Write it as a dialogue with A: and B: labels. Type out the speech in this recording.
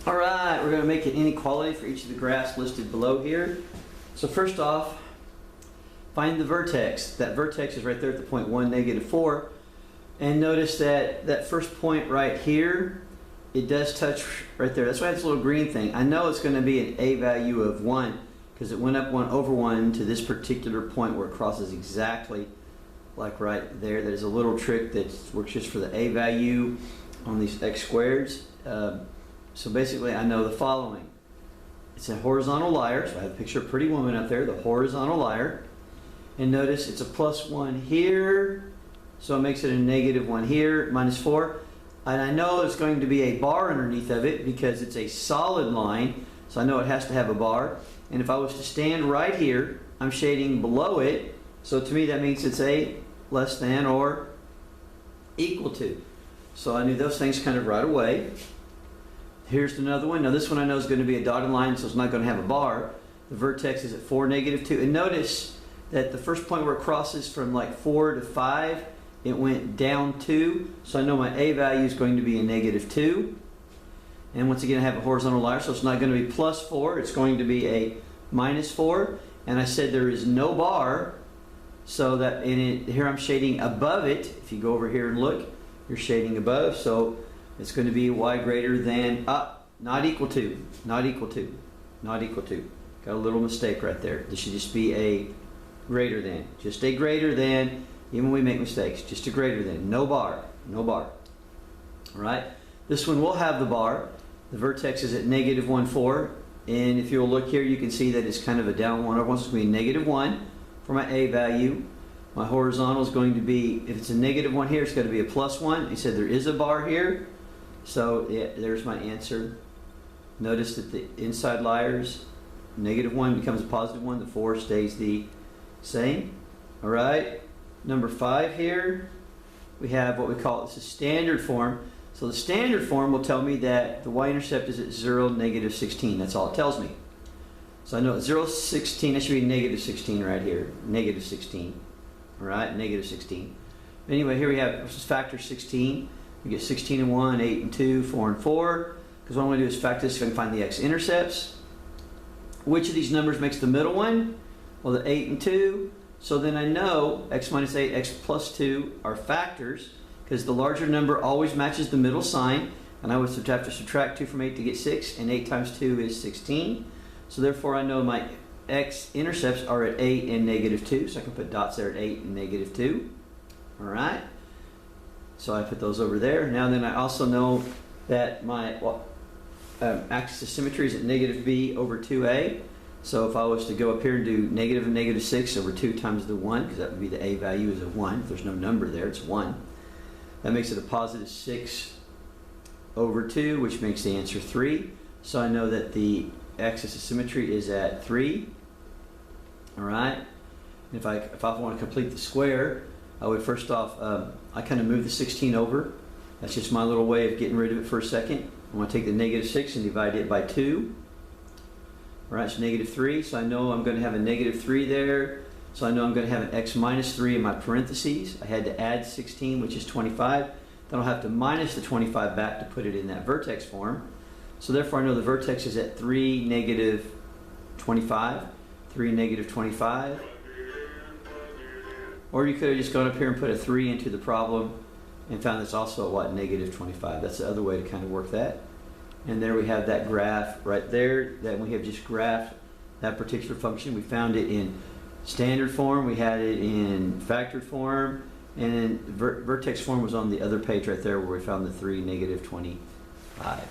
A: All right, we're going to make an inequality for each of the graphs listed below here. So first off, find the vertex. That vertex is right there at the point 1, -4. And notice that that first point right here, it does touch right there. That's why it's a little green thing. I know it's going to be an a value of 1 because it went up 1 over 1 to this particular point where it crosses exactly like right there. There's a little trick that works just for the a value on these x squareds. So basically I know the following. It's a horizontal liar, so I have a picture of a pretty woman up there, the horizontal liar. And notice it's a +1 here, so it makes it a -1 here, -4. And I know there's going to be a bar underneath of it because it's a solid line, so I know it has to have a bar. And if I was to stand right here, I'm shading below it, so to me that means it's a less than or equal to. So I knew those things kind of right away. Here's another one. Now this one I know is going to be a dotted line, so it's not going to have a bar. The vertex is at 4, -2. And notice that the first point where it crosses from like 4 to 5, it went down 2. So I know my a value is going to be a -2. And once again I have a horizontal liar, so it's not going to be +4, it's going to be a -4. And I said there is no bar, so that in it, here I'm shading above it. If you go over here and look, you're shading above, so it's going to be y greater than, not equal to, not equal to, not equal to. Got a little mistake right there. This should just be a greater than. Just a greater than, even when we make mistakes, just a greater than. No bar, no bar. All right, this one will have the bar. The vertex is at -1, 4. And if you'll look here, you can see that it's kind of a down 1 over 1, so it's going to be -1 for my a value. My horizontal is going to be, if it's a -1 here, it's going to be a +1. He said there is a bar here. So yeah, there's my answer. Notice that the inside liars, -1 becomes a +1, the 4 stays the same. All right, number 5 here, we have what we call, it's a standard form. So the standard form will tell me that the y-intercept is at 0, -16. That's all it tells me. So I know at 0, 16, that should be -16 right here, -16. All right, -16. Anyway, here we have, this is factor 16. We get 16 and 1, 8 and 2, 4 and 4. Because what I'm going to do is factor this, so I can find the x-intercepts. Which of these numbers makes the middle one? Well, the 8 and 2. So then I know x minus 8, x plus 2 are factors, because the larger number always matches the middle sign. And I would have to subtract 2 from 8 to get 6, and 8 times 2 is 16. So therefore I know my x-intercepts are at 8 and -2. So I can put dots there at 8 and -2. All right. So I put those over there. Now then I also know that my axis of symmetry is at -b over 2a. So if I was to go up here and do negative and -6 over 2 times the 1, because that would be the a value is a 1. If there's no number there, it's 1. That makes it a +6 over 2, which makes the answer 3. So I know that the axis of symmetry is at 3. All right. And if I want to complete the square, I would first off, I kind of move the 16 over. That's just my little way of getting rid of it for a second. I'm going to take the -6 and divide it by 2. All right, it's -3, so I know I'm going to have a -3 there. So I know I'm going to have an x minus 3 in my parentheses. I had to add 16, which is 25. Then I'll have to minus the 25 back to put it in that vertex form. So therefore I know the vertex is at 3, -25. 3, -25. Or you could have just gone up here and put a 3 into the problem and found it's also at what, -25. That's the other way to kind of work that. And there we have that graph right there that we have just graphed that particular function. We found it in standard form, we had it in factored form, and then vertex form was on the other page right there where we found the 3, -25.